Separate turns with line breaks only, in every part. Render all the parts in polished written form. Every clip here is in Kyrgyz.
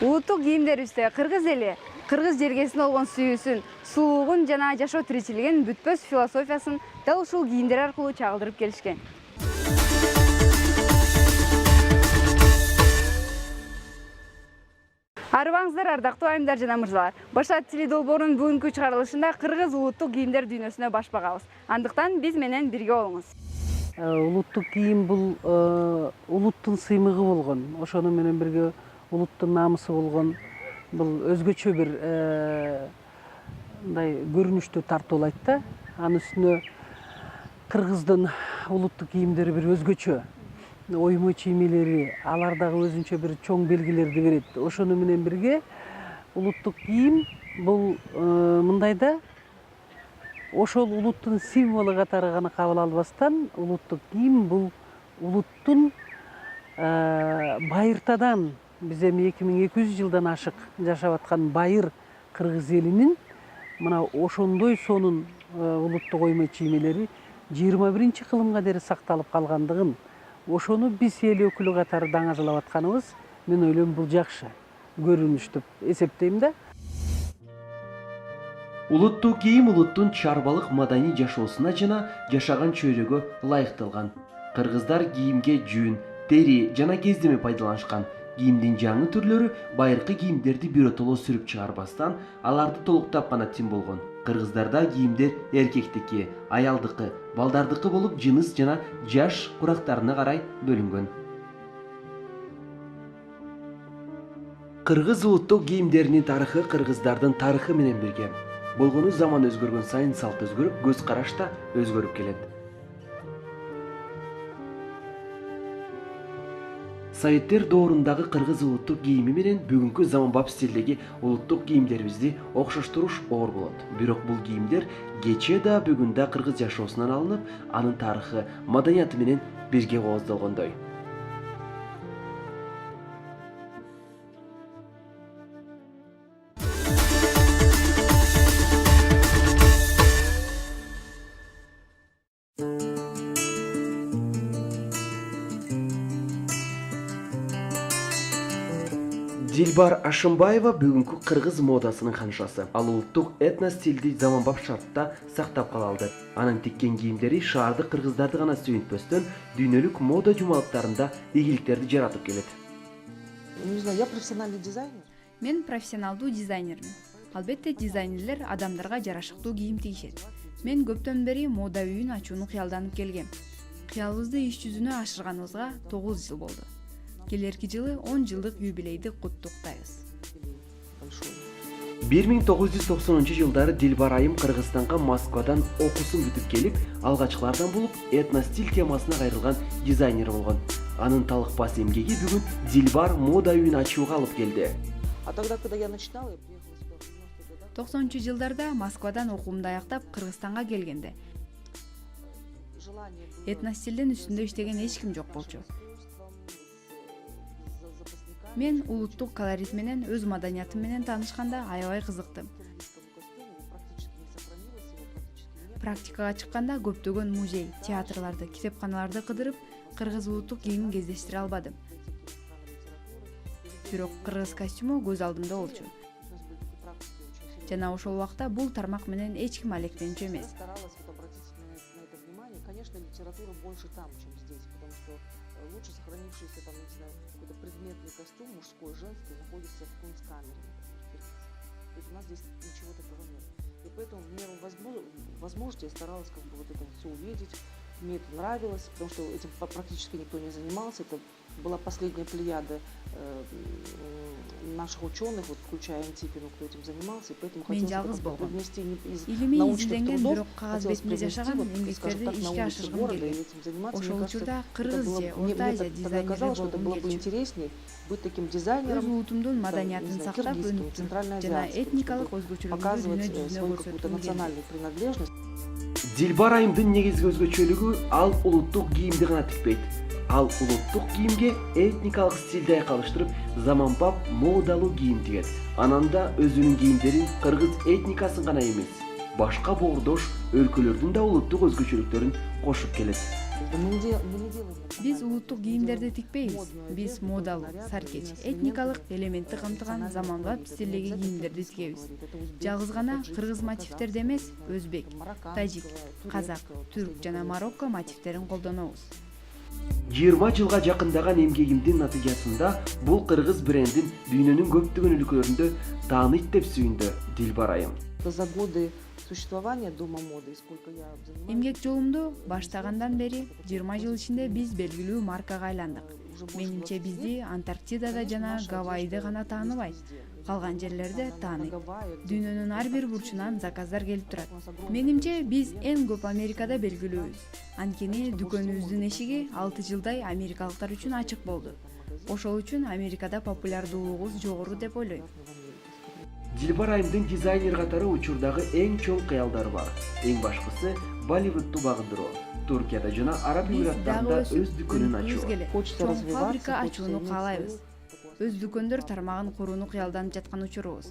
Улуттук кийимдерибизде кыргыз эли кыргыз жергесине болгон сүйүүсүн, сулуулугун жана жашоо тиричилигин бүтпөс философиясын дал ушул кийимдер аркылуу чагылдырып келишкен. Арыбаңыздар, ардактуу айымдар жана мырзалар. Башат теледолбоорунун бүгүнкү чыгарылышында кыргыз улуттук кийимдер дүйнөсүнө баш багабыз. Андыктан биз менен бирге болуңуз.
Улуттук кийим бул улуттун сыймыгы болгон, ошону менен бирге улуттун намысы болгон, бул өзгөчө бир мындай көрүнүштү тартуулайт да. Анын үстүнө кыргыздын улуттук кийимдери бир өзгөчө. Оймо чиймелери, алар дагы өзүнчө бир чоң белгилерди берет. Ошону менен бирге улуттук кийим бул мындай да, ошол улуттун символу катары гана кабыл албастан, улуттук кийим бул улуттун байыртадан, биз эми 2200 жылдан ашык жашап аткан байыр кыргыз элинин мына ошондой сонун улуттук оймо чиймелери 21-кылымга дейин сакталып калгандыгын, ошону биз эл өкүлү катары даңазалап атканыбыз, мен ойлойм бул жакшы көрүнүш деп эсептейм да.
Улуттук кийим улуттун чарбалык маданий жашоосуна жана жашаган чөйрөгө ылайыкталган. Кыргыздар кийимге жүн, тери жана кездеме пайдаланышкан. Кийимдин жаңы түрлөрү байыркы кийимдерди биротоло сүрүп чыгарбастан, аларды толуктап гана тим болгон. Кыргыздарда кийимдер эркектики, аялдыкы, балдардыкы болуп, жыныс жана жаш курактарына карай бөлүнгөн. Кыргыз улуттук кийимдеринин тарыхы кыргыздардын тарыхы менен бирге. Болгону заман өзгөргөн сайын салт өзгөрүп, көз караш да өзгөрүп келет. Советтер доорундагы кыргыз улуттук кийими менен бүгүнкү заманбап стилдеги улуттук кийимдерибизди окшоштуруш оор болот. Бирок бул кийимдер кечээ да бүгүн да кыргыз жашоосунан алынып, анын тарыхы, маданияты менен бирге кооздолгондой. Дилбар Ашымбаева бүгүнкү кыргыз модасынын ханышасы. Ал улуттук этно стилди заманбап шартта сактап кала алды. Анын тиккен кийимдери шаардык кыргыздарды гана сүйүнтпөстөн, дүйнөлүк мода жумалыктарында ийгиликтерди жаратып келет.
Не знаю, я профессиональный дизайнер.
Мен профессионалдуу дизайнермин. Албетте дизайнерлер адамдарга жарашыктуу кийим тигишет. Мен көптөн бери мода үйүн ачууну кыялданып келгем. Кыялыбызды иш жүзүнө ашырганыбызга 9 жыл болду. Келерки жылы 10 жылдык юбилейди куттуктайбыз.
1990 жылдары Дилбар айым Кыргызстанга Москвадан окуусун бүтүп келип, алгачкылардан болуп этно стиль темасына кайрылган дизайнер болгон. Анын талыкпас эмгеги бүгүн Дилбар мода үйүн ачууга алып келди.
А тогда, когда я начинала, я приехала сюда в 90-х годах.
90-жылдарда Москвадан окуумду аяктап Кыргызстанга келгенде этно стилдин үстүндө иштеген эч ким жок болчу. Мен улуттук колорит менен, өз маданиятым менен таанышканда аябай кызыктым. Практикага чыкканда көптөгөн музей, театрларды, китепканаларды кыдырып, кыргыз улуттук кийимин кездештире албадым. Бирок кыргыз костюму көз алдымда болчу. Жана ошол убакта бул тармак менен эч ким алектенчү эмес.
Конечно, литература больше там, чем здесь, потому что лучше сохранившийся там, не знаю, какой-то предметный костюм, мужской, женский, находится в кунсткамере. То есть у нас здесь ничего такого нет. И поэтому в меру возможности я старалась как бы вот это все увидеть. Мне это нравилось, потому что этим практически никто не занимался. Это была последняя плеяда наших ученых, вот, включая Антипину, кто этим занимался, и поэтому хотелось привнести из научных трудов, хотелось привнести вот, скажем так, на улице города и этим заниматься. Мне кажется, мне тогда казалось, что это было бы интереснее быть таким дизайнером, киргизским, центральноазиатским, чтобы показывать свою какую-то национальную принадлежность.
Дилбар айымдын негизги өзгөчөлүгү ал улуттук кийимди гана тикпейт. Ал улуттук кийимге этникалык стилди айкалыштырып, заманбап модалуу кийим тигет. Анан да өзүнүн кийимдерин кыргыз этникасын гана эмес, башка боордош өлкөлөрдүн да улуттук өзгөчөлүктөрүн кошуп келет.
Биз улуттук кийимдерди тикпейбиз. Биз модалуу, саркеч, этникалык элементти камтыган заманбап стилдеги кийимдерди тигебиз. Жалгыз гана кыргыз мотивтерди эмес, өзбек, тажик, казак, түрк жана марокко мотивтерин колдонобуз.
20 жылга жакындаган эмгегимдин натыйжасында бул кыргыз брендин дүйнөнүн көптөгөн өлкөлөрүндө тааныйт деп сүйүндү Дилбар айым.
За годы существования Дома моды, и сколько я занимаюсь...
Эмгек жолумду баштагандан бери 20 жыл ичинде биз белгилүү маркага айландык. Менимче бизди Антарктидада жана Гавайиде гана тааныбайт, калган жерлерде тааныйт. Дүйнөнүн ар бир бурчунан заказдар келип турат. Менимче биз эң көп Америкада белгилүүбүз. Анткени дүкөнүбүздүн эшиги 6 жылдай америкалыктар үчүн ачык болду. Ошол үчүн Америкада популярдуулугубуз жогору деп ойлойм.
Дилбар айымдын дизайнер катары учурдагы эң чоң кыялдары бар. Эң башкысы Болливудту багындыруу. Туркияда жана Араб Эмираттарында өз дүкөнүн ачуу.
Чоң фабрика ачууну каалайбыз. Өз дүкөндөр тармагын курууну кыялданып жаткан учурубуз.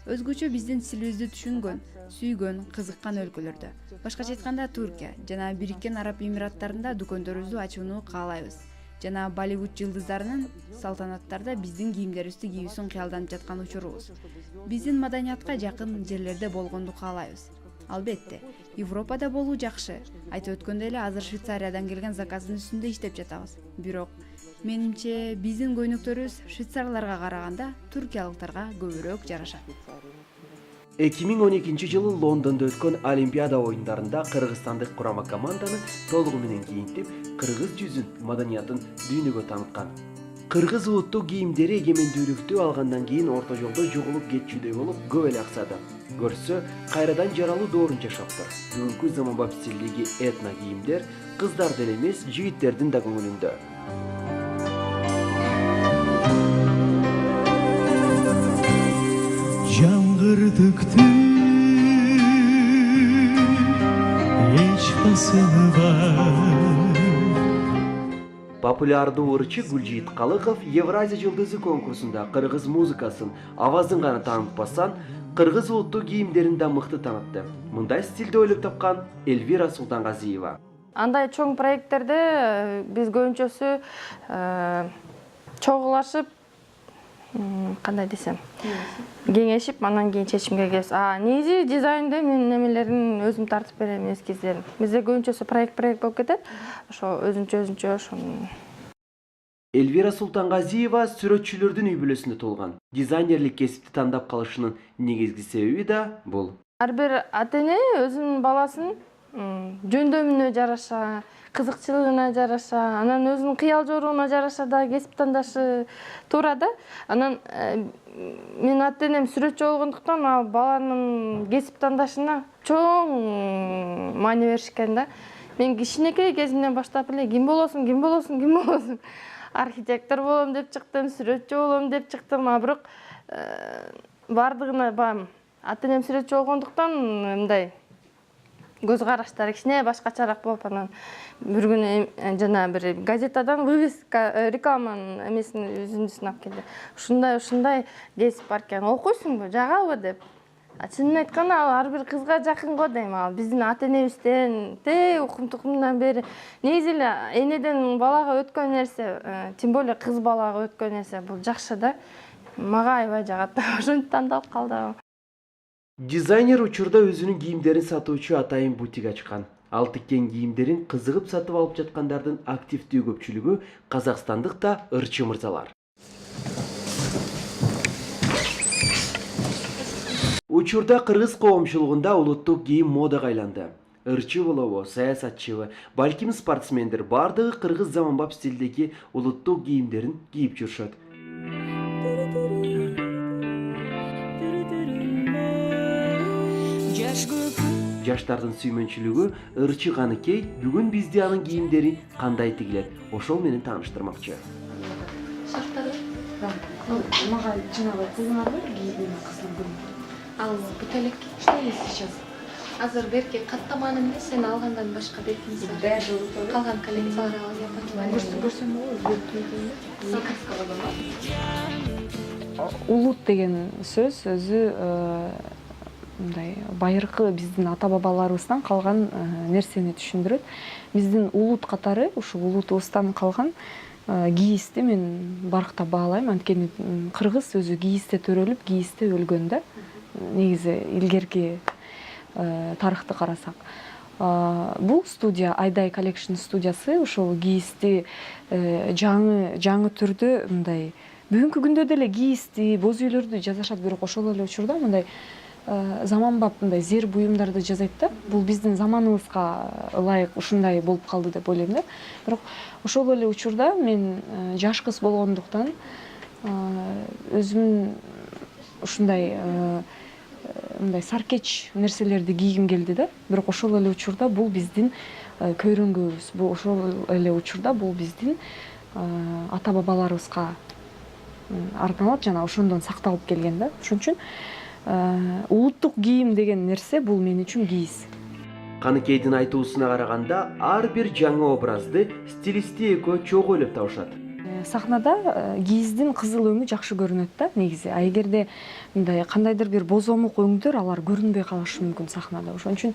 Өзгөчө биздин стилибизди түшүнгөн, сүйгөн, кызыккан өлкөлөрдө, башкача айтканда Туркия жана Бириккен Араб Эмираттарында дүкөндөрүбүздү ачууну каалайбыз. Жана Болливуд жылдыздарынын салтанаттарда биздин кийимдерибизди кийүүсүн кыялданып жаткан учурубуз. Биздин маданиятка жакын жерлерде болгонду каалайбыз. Албетте, Европада болуу жакшы. Айтып өткөндөй эле азыр Швейцариядан келген заказдын үстүндө иштеп жатабыз. Бирок менимче биздин көйнөктөрүбүз швейцарларга караганда туркиялыктарга көбүрөөк жарашат.
2012 жылы Лондондо өткөн Олимпиада оюндарында кыргызстандык курама команданы толугу менен кийинтип, кыргыз жүзүн, маданиятын дүйнөгө тааныткан. Кыргыз улуттук кийимдери эгемендүүлүктү алгандан кийин орто жолдо жоголуп кетчүдөй болуп көп эле аксады. Көрсө, кайрадан жаралуу доорун жашаптыр. Бүгүнкү заманбап стилдеги этно кийимдер кыздардын эле эмес, жигиттердин да көңүлүндө.
Жаңгырдыктын эч басымы бар.
Популярдуу ырчы Гүлжийит Калыков Евразия жылдызы конкурсунда кыргыз музыкасын, авазын гана таанытпастан, кыргыз улуттук кийимдерин да мыкты таанытты. Мындай стилди ойлоп тапкан Эльвира Султангазиева.
Андай чоң проекттерде биз көбүнчөсү чогулашып, кандай десем, кеңешип, анан кийин чечимге келебиз. Негизи дизайнды мен немелерин өзүм тартып берем, эскиздерин. Бизде көбүнчөсү проект болуп кетет. Ошо өзүнчө ошону.
Эльвира Султангазиева сүрөтчүлөрдүн үй бүлөсүндө туулган. Дизайнерлик кесипти тандап калышынын негизги себеби да бул.
Ар бир ата-эне өзүнүн баласын жөндөмүнө жараша, кызыкчылыгына жараша, анан өзүнүн кыял жоруна жараша да кесип тандашы туура да. Анан мен ата-энем сүрөтчү болгондуктан ал баланын кесип тандашына чоң маани беришкен да. Мен кичинекей кезимден баштап эле ким болосуң? Архитектор болом деп чыктым, сүрөтчү болом деп чыктым, бирок бардыгына ата-энем сүрөтчү болгондуктан мындай көз караштары кичине башкачараак болуп, анан бир күнү жана бир газетадан вывеска рекламанын эмесин үзүндүсүн алып келди. Ушундай кесип бар экен, окуйсуңбу, жагабы деп. Чынын айтканда ал ар бир кызга жакын го дейм. Ал биздин ата-энебизден укум-тукумдан бери негизи эле энеден балага өткөн нерсе, тем более кыз балага өткөн нерсе бул жакшы да. Мага аябай жагат. Ошентип тандалып калды.
Дизайнер учурда өзүнүн кийимдерин сатуучу атайын бутик ачкан. Ал тиккен кийимдерин кызыгып сатып алып жаткандардын активдүү көпчүлүгү казакстандык да ырчы мырзалар. Учурда кыргыз коомчулугунда улуттук кийим модага айланды. Ырчы болобу, саясатчыбы, балким спортсмендер бардыгы кыргыз заманбап стилдеги улуттук кийимдерин кийип жүрүшөт. Жаштардын сүймөнчүлүгү ырчы Каныкей бүгүн бизде анын кийимдери кандай тигилет, ошол менен тааныштырмакчы.
Мага жанагы кызыңарбы кийген кыздын
Ал бутелек что есть сейчас? Азыр берки каттаманы эмес, сен алгандан башка бетиңиз бар. Калган коллекциялар алып
көрсөм болобу?
Улут деген сөз өзү мындай байыркы биздин ата бабаларыбыздан калган нерсени түшүндүрөт. Биздин улут катары ушул улутубуздан калган кийизди мен баркта баалайм. Анткени кыргыз өзү кийизде төрөлүп, кийизде өлгөн да. Негизи илгерки тарыхты карасак. Бул студия, Айдай Collection студиясы ошол кийизди жаңы түрдө мындай бүгүнкү күндө деле кийизди, боз үйлөрдү жасашат, бирок ошол эле учурда мындай заманбап мындай зер буюмдарды жасайт да. Бул биздин заманыбызга ылайык ушундай болуп калды деп ойлойм да. Бирок ошол эле учурда мен жаш кыз болгондуктан өзүм ушундай мындай саркеч нерселерди кийгим келди да. Бирок ошол эле учурда бул биздин көйрөнгөбүз. Ошол эле учурда бул биздин ата бабаларыбызга арналат жана ошондон сакталып келген да. Ошон үчүн улуттук кийим деген нерсе бул мен үчүн кийиз.
Каныкейдин айтуусуна караганда ар бир жаңы образды стилисти экөө чогуу ойлоп табышат.
Сахнада кийиздин кызыл өңү жакшы көрүнөт да негизи. А эгерде мындай кандайдыр бир бозомук өңдөр алар көрүнбөй калышы мүмкүн сахнада. Ошон үчүн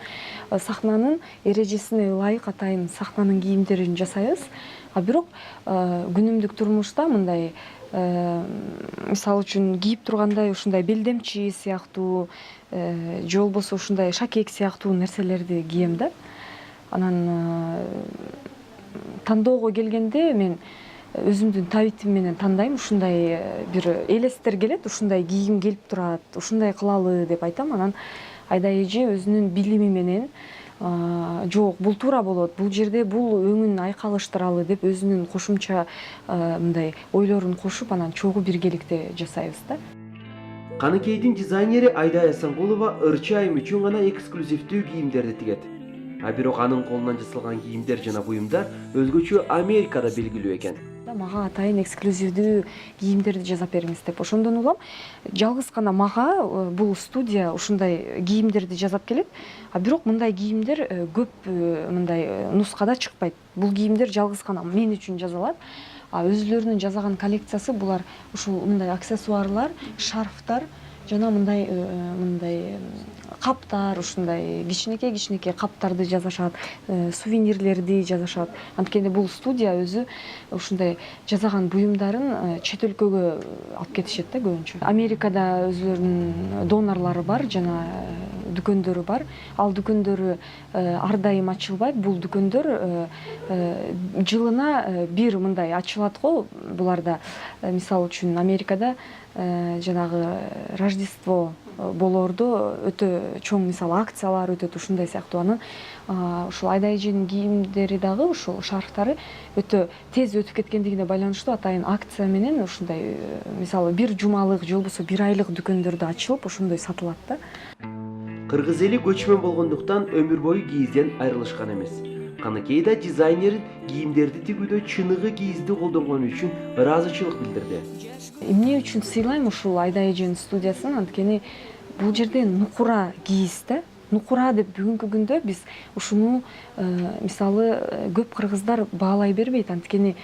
сахнанын эрежесине ылайык атайын сахнанын кийимдерин жасайбыз. А бирок күнүмдүк турмушта мындай мисалы үчүн кийип тургандай ушундай белдемчи сыяктуу же болбосо ушундай шакек сыяктуу нерселерди кием да. Анан тандоого келгенде мен өзүмдүн табитим менен тандайм. Ушундай бир элестер келет, ушундай кийгим келип турат, ушундай кылалы деп айтам. Анан Айдай эже өзүнүн билими менен жок, бул туура болот, бул жерде бул өңүн айкалыштыралы деп өзүнүн кошумча мындай ойлорун кошуп, анан чогуу биргеликте жасайбыз да.
Каныкейдин дизайнери Айдай Асангулова ырчы айым үчүн гана эксклюзивдүү кийимдерди тигет. А бирок анын колунан жасалган кийимдер жана буюмдар өзгөчө Америкада белгилүү экен.
Мага атайын эксклюзивдүү кийимдерди жасап бериңиз деп ошондон улам. Жалгыз гана мага бул студия ушундай кийимдерди жасап келет. А бирок мындай кийимдер көп мындай нускада чыкпайт. Бул кийимдер жалгыз гана мен үчүн жасалат. А өзүлөрүнүн жасаган коллекциясы булар ушул мындай аксессуарлар, шарфтар жана мындай каптар, ушундай кичинекей каптарды жасашат, сувенирлерди жасашат. Анткени бул студия өзү ушундай жасаган буюмдарын чет өлкөгө алып кетишет да көбүнчө. Америкада өзүлөрүнүн донорлору бар жана дүкөндөрү бар. Ал дүкөндөрү ар дайым ачылбайт. Бул дүкөндөр жылына бир мындай ачылат го. Буларда мисалы үчүн Америкада жанагы Рождество болоордо өтө чоң мисалы акциялар өтөт, ушундай сыяктуу. Анан ушул Айдай эженин кийимдери дагы ушул шарфтары өтө тез өтүп кеткендигине байланыштуу атайын акция менен ушундай мисалы бир жумалык же болбосо бир айлык дүкөндөрдө ачылып ошондой сатылат да.
Кыргыз эли көчмөн болгондуктан өмүр бою кийизден айрылышкан эмес. Каныкейда дизайнер кийимдерди тигүүдө чыныгы кийизди колдонгону үчүн ыраазычылык билдирди.
Эмне үчүн сыйлайм ушул Айдай эженин студиясын? Анткени бул жерде нукура кийиз да. Нукура деп бүгүнкү күндө биз ушуну мисалы көп кыргыздар баалай бербейт. Анткени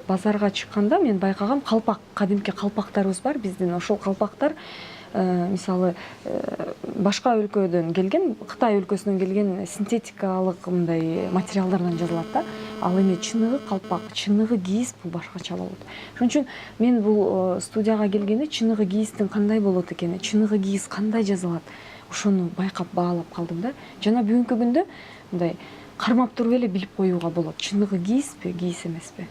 базарга чыкканда мен байкагам калпак, кадимки калпактарыбыз бар биздин. Ошол калпактар мисалы башка өлкөдөн келген, Кытай өлкөсүнөн келген синтетикалык мындай материалдардан жасалат да. Ал эми чыныгы калпак, чыныгы кийиз бул башкача болот. Ошон үчүн мен бул студияга келгенде чыныгы кийиздин кандай болот экени, чыныгы кийиз кандай жасалат, ошону байкап баалап калдым да. Жана бүгүнкү күндө мындай кармап туруп эле билип коюуга болот. Чыныгы кийизби, кийиз эмеспи?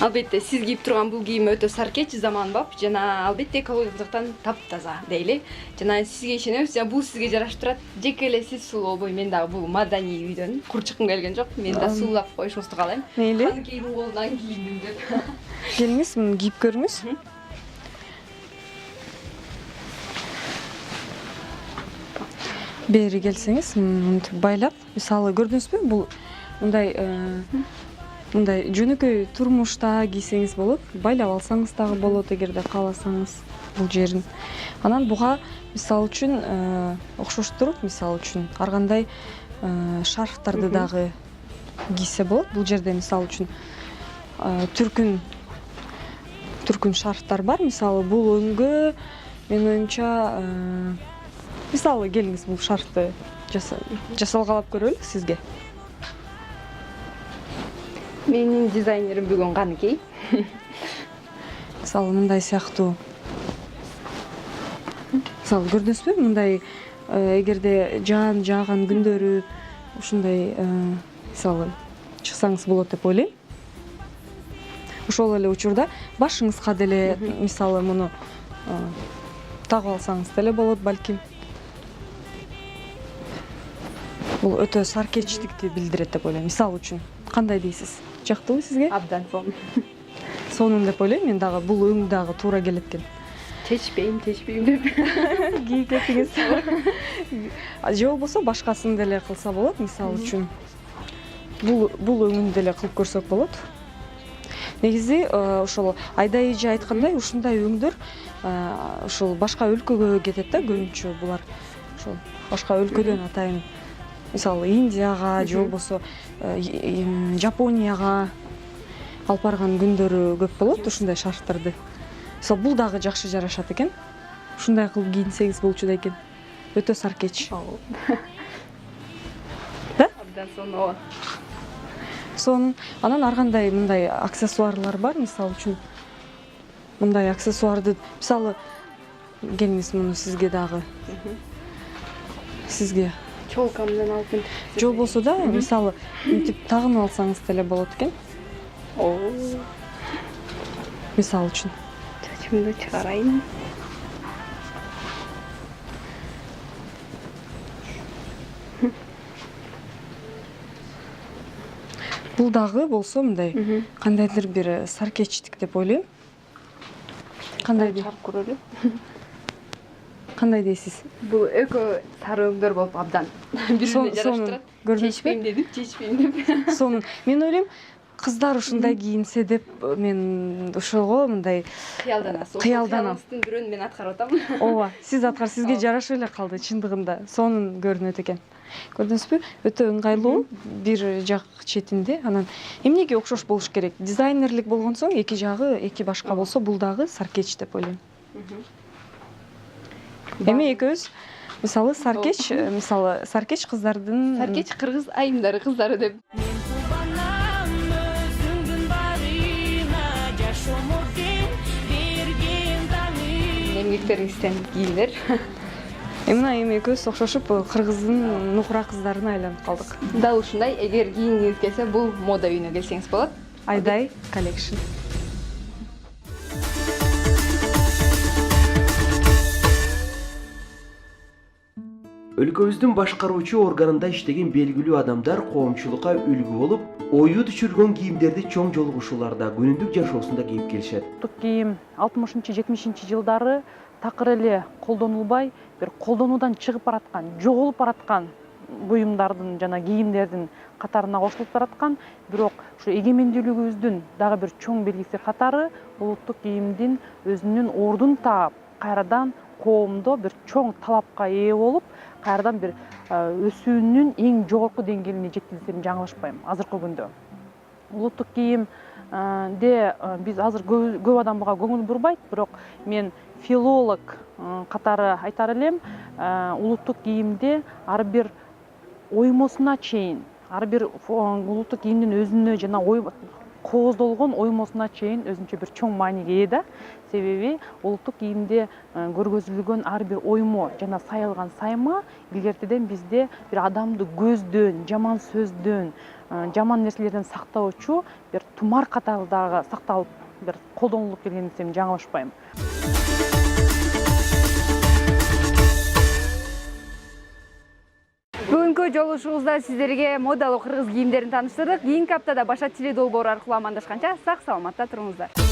Албетте сиз кийип турган бул кийим өтө саркеч, заманбап жана албетте экологиялыктан таптаза дейли. Жана сизге ишенебиз, бул сизге жарашып турат. Жеке эле сиз сулуу болбой, мен дагы бул маданий үйдөн кур чыккым келген жок. Мен да суулап коюшуңузду каалайм.
Мейли.
Каныкейдин колунан кийиндим деп.
Келиңиз, кийип көрүңүз. Бери келсеңиз, мынтип байлап, мисалы көрдүңүзбү? Бул мындай жөнөкөй турмушта кийсеңиз болот, байлап алсаңыз дагы болот эгерде кааласаңыз бул жерин. Анан буга мисалы үчүн окшоштуруп, мисалы үчүн ар кандай шарфтарды дагы кийсе болот. Бул жерде мисалы үчүн түркүн шарфтар бар. Мисалы бул өңгө менин оюмча мисалы келиңиз бул шарфты жасалгалап көрөлү сизге.
Менин дизайнерим бүгүн Каныкей.
Мисалы мындай сыяктуу. Мисалы көрдүңүзбү? Мындай эгерде жааган күндөрү ушундай мисалы чыксаңыз болот деп ойлойм. Ошол эле учурда башыңызга деле мисалы муну тагып алсаңыз деле болот балким. Бул өтө саркечтикти билдирет деп ойлойм. Мисалы үчүн кандай дейсиз? Жактыбы сизге?
Абдан сонун.
Сонун деп ойлойм. Мен дагы бул өң дагы туура келет экен.
Чечпейм деп.
Кийип кетиңиз. Же болбосо башкасын деле кылса болот. Мисалы үчүн бул өңүн деле кылып көрсөк болот. Негизи ошол Айда эже айткандай ушундай өңдөр ошол башка өлкөгө кетет да көбүнчө булар. Ошол башка өлкөдөн атайын мисалы Индияга же болбосо Жапонияга алып барган күндөрү көп болот ушундай шарфтарды. Мисалы бул дагы жакшы жарашат экен. Ушундай кылып кийинсеңиз болчу да экен. Өтө саркеч. Да?
Абдан сонун.
Сонун анан ар кандай мындай аксессуарлар бар, мисалы үчүн мындай аксессуарды мисалы келиңиз муну сизге дагы сизге
Чолка менен алып
же болбосо да мисалы мынтип тагынып алсаңыз деле болот экен. Мисалы үчүн
Чачымды чыгарайын.
бул дагы болсо мындай кандайдыр бир саркечтик деп ойлойм. Кандай
чарп көрөлү.
Кандай дейсиз?
Бул экөө сары өңдөр болуп абдан бири-бирине жараштырат.
Чечпейм
деп.
Сонун. Мен ойлойм кыздар ушундай кийинсе деп мен ошого мындай
Кыялданасыз.
Кыялданам.
Бирөөнү мен аткарып атам.
Ооба, сиз аткар сизге жарашып эле калды чындыгында. Сонун көрүнөт экен. Көрдүңүзбү? Өтө ыңгайлуу бир жак четинде. Анан эмнеге окшош болуш керек? Дизайнерлик болгон соң эки жагы эки башка болсо бул дагы саркеч деп ойлойм. Эми экөөбүз мисалы саркеч кыздардын
Саркеч кыргыз айымдары кыздары деп. Эмгектериңизден кийилер.
Мына эми экөөбүз окшошуп кыргыздын нукура кыздарына айланып калдык.
Дал ушундай, эгер кийингиңиз келсе, бул мода үйүнө келсеңиз болот.
Айдай коллекшн.
Өлкөбүздүн башкаруучу органында иштеген белгилүү адамдар коомчулукка үлгү болуп, ою түшүргөн кийимдерди чоң жолугушууларда, күнүмдүк жашоосунда кийип келишет.
Кийим 60-70 жылдары такыр эле колдонулбай, бир колдонуудан чыгып бараткан, жоголуп бараткан буюмдардын жана кийимдердин катарына кошулуп бараткан. Бирок ушу эгемендүүлүгүбүздүн дагы бир чоң белгиси катары улуттук кийимдин өзүнүн ордун таап, кайрадан коомдо бир чоң талапка ээ болуп, кайрадан бир өсүүнүн эң жогорку деңгээлине жетти десем жаңылышпайм азыркы күндө. Улуттук кийимде биз азыр көп адам буга көңүл бурбайт, бирок мен филолог катары айтар элем, улуттук кийимде ар бир оймосуна чейин, ар бир улуттук кийимдин өзүнө жана кооздолгон оймосуна чейин өзүнчө бир чоң мааниге ээ да. Себеби улуттук кийимде көргөзүлгөн ар бир оймо жана сайылган сайма илгертеден бизде бир адамды көздөн, жаман сөздөн, жаман нерселерден сактоочу бир тумар катары дагы сакталып, бир колдонулуп келген десем жаңылышпайм.
Бүгүнкү жолугушуубузда сиздерге модалуу кыргыз кийимдерин тааныштырдык. Кийинки аптада башка теледолбоор аркылуу амандашканча сак саламатта туруңуздар.